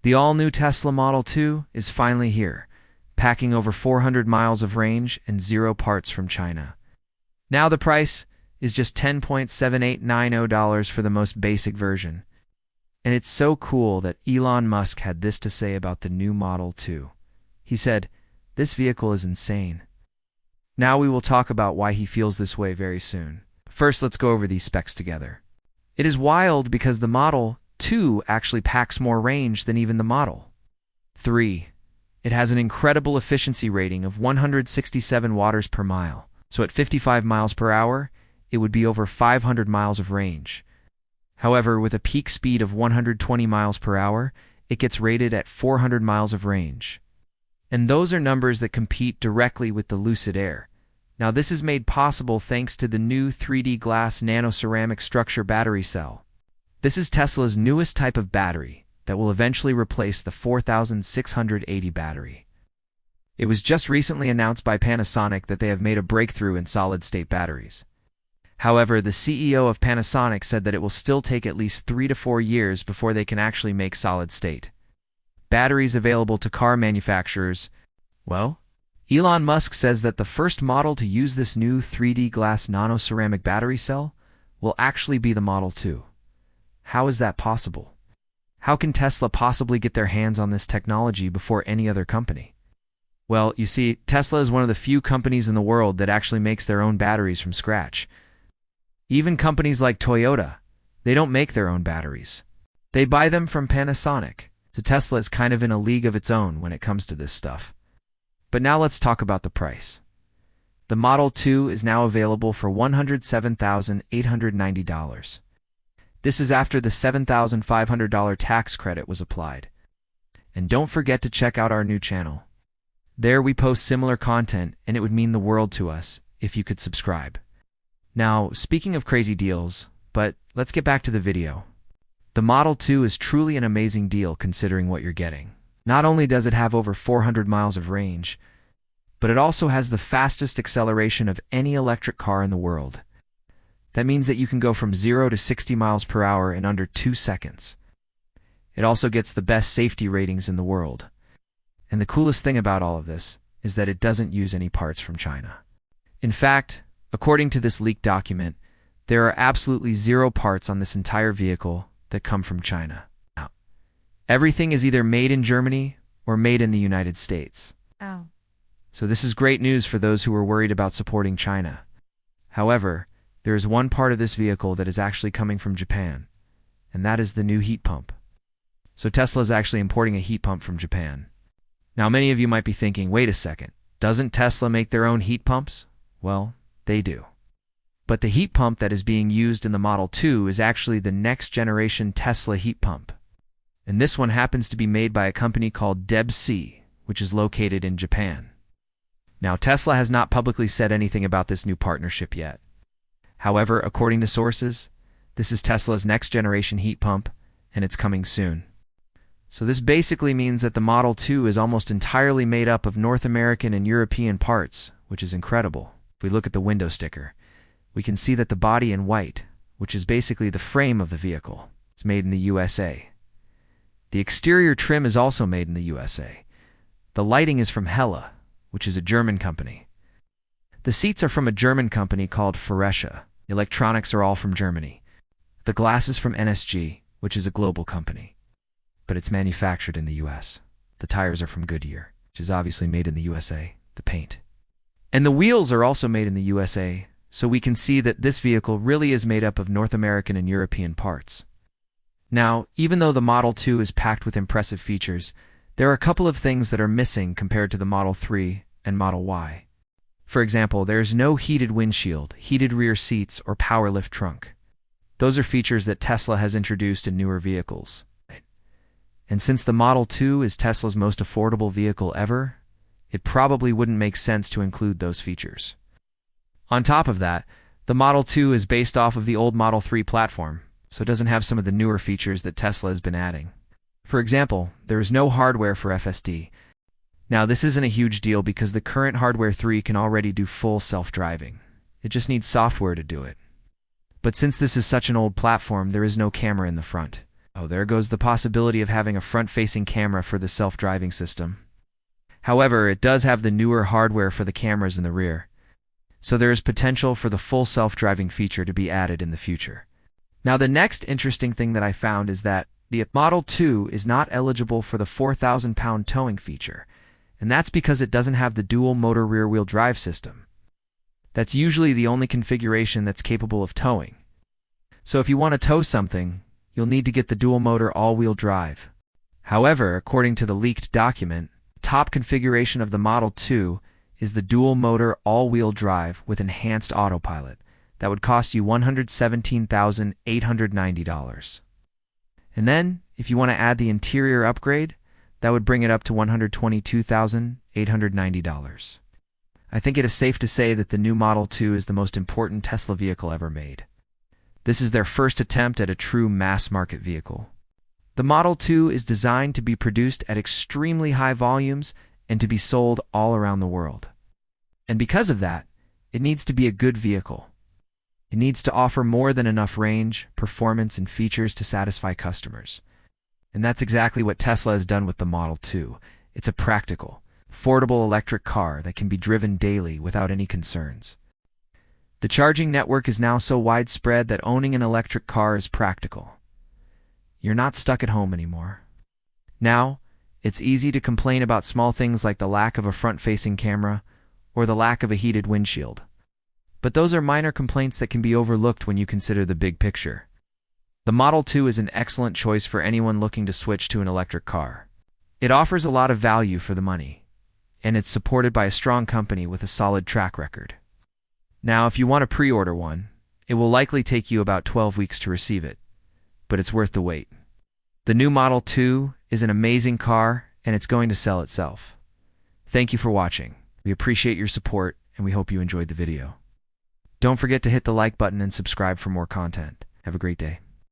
The all-new Tesla Model 2 is finally here, packing over 400 miles of range and 0 parts from China. Now the price is just $10.7890 for the most basic version. And it's so cool that Elon Musk had this to say about the new Model 2. He said, "This vehicle is insane." Now we will talk about why he feels this way very soon. First, let's go over these specs together. It is wild because the Model 2 actually packs more range than even the Model 3. It has an incredible efficiency rating of 167 watts per mile. So at 55 miles per hour, it would be over 500 miles of range. However, with a peak speed of 120 miles per hour, it gets rated at 400 miles of range. And those are numbers that compete directly with the Lucid Air. Now this is made possible thanks to the new 3D glass nanoceramic structure battery cell. This is Tesla's newest type of battery that will eventually replace the 4680 battery. It was just recently announced by Panasonic that they have made a breakthrough in solid-state batteries. However, the CEO of Panasonic said that it will still take at least 3 to 4 years before they can actually make solid-state batteries available to car manufacturers. Well, Elon Musk says that the first model to use this new 3D glass nanoceramic battery cell will actually be the Model 2. How is that possible? How can Tesla possibly get their hands on this technology before any other company? Well, you see, Tesla is one of the few companies in the world that actually makes their own batteries from scratch. Even companies like Toyota, they don't make their own batteries. They buy them from Panasonic. So Tesla is kind of in a league of its own when it comes to this stuff. But now let's talk about the price. The Model 2 is now available for $107,890. This is after the $7,500 tax credit was applied. And don't forget to check out our new channel. There we post similar content, and it would mean the world to us if you could subscribe. Now, speaking of crazy deals, but let's get back to the video. The Model 2 is truly an amazing deal considering what you're getting. Not only does it have over 400 miles of range, but it also has the fastest acceleration of any electric car in the world. That means that you can go from 0 to 60 miles per hour in under 2 seconds. It also gets the best safety ratings in the world. And the coolest thing about all of this is that it doesn't use any parts from China. In fact, according to this leaked document, there are absolutely 0 parts on this entire vehicle that come from China. Now, everything is either made in Germany or made in the United States. Oh. So this is great news for those who are worried about supporting China. However, there is one part of this vehicle that is actually coming from Japan, and that is the new heat pump. So Tesla is actually importing a heat pump from Japan. Now many of you might be thinking, wait a second, doesn't Tesla make their own heat pumps? Well, they do. But the heat pump that is being used in the Model 2 is actually the next generation Tesla heat pump. And this one happens to be made by a company called Dependency, which is located in Japan. Now Tesla has not publicly said anything about this new partnership yet. However, according to sources, this is Tesla's next generation heat pump, and it's coming soon. So this basically means that the Model 2 is almost entirely made up of North American and European parts, which is incredible. If we look at the window sticker, we can see that the body in white, which is basically the frame of the vehicle, is made in the USA. The exterior trim is also made in the USA. The lighting is from Hella, which is a German company. The seats are from a German company called Faurecia. The electronics are all from Germany. The glass is from NSG, which is a global company, but it's manufactured in the US. The tires are from Goodyear, which is obviously made in the USA, the paint. And the wheels are also made in the USA, so we can see that this vehicle really is made up of North American and European parts. Now, even though the Model 2 is packed with impressive features, there are a couple of things that are missing compared to the Model 3 and Model Y. For example, there is no heated windshield, heated rear seats, or power lift trunk. Those are features that Tesla has introduced in newer vehicles. And since the Model 2 is Tesla's most affordable vehicle ever, it probably wouldn't make sense to include those features. On top of that, the Model 2 is based off of the old Model 3 platform, so it doesn't have some of the newer features that Tesla has been adding. For example, there is no hardware for FSD. Now, this isn't a huge deal because the current Hardware 3 can already do full self-driving. It just needs software to do it. But since this is such an old platform, there is no camera in the front. Oh, there goes the possibility of having a front-facing camera for the self-driving system. However, it does have the newer hardware for the cameras in the rear, so there is potential for the full self-driving feature to be added in the future. Now, the next interesting thing that I found is that the Model 2 is not eligible for the 4,000-pound towing feature, and that's because it doesn't have the dual-motor rear-wheel drive system. That's usually the only configuration that's capable of towing. So if you want to tow something, you'll need to get the dual-motor all-wheel drive. However, according to the leaked document, the top configuration of the Model 2 is the dual-motor all-wheel drive with enhanced autopilot. That would cost you $117,890. And then, if you want to add the interior upgrade, that would bring it up to $122,890. I think it is safe to say that the new Model 2 is the most important Tesla vehicle ever made. This is their first attempt at a true mass-market vehicle. The Model 2 is designed to be produced at extremely high volumes and to be sold all around the world. And because of that, it needs to be a good vehicle. It needs to offer more than enough range, performance, and features to satisfy customers. And that's exactly what Tesla has done with the Model 2. It's a practical, affordable electric car that can be driven daily without any concerns. The charging network is now so widespread that owning an electric car is practical. You're not stuck at home anymore. Now, it's easy to complain about small things like the lack of a front-facing camera or the lack of a heated windshield. But those are minor complaints that can be overlooked when you consider the big picture. The Model 2 is an excellent choice for anyone looking to switch to an electric car. It offers a lot of value for the money, and it's supported by a strong company with a solid track record. Now, if you want to pre-order one, it will likely take you about 12 weeks to receive it, but it's worth the wait. The new Model 2 is an amazing car, and it's going to sell itself. Thank you for watching. We appreciate your support, and we hope you enjoyed the video. Don't forget to hit the like button and subscribe for more content. Have a great day.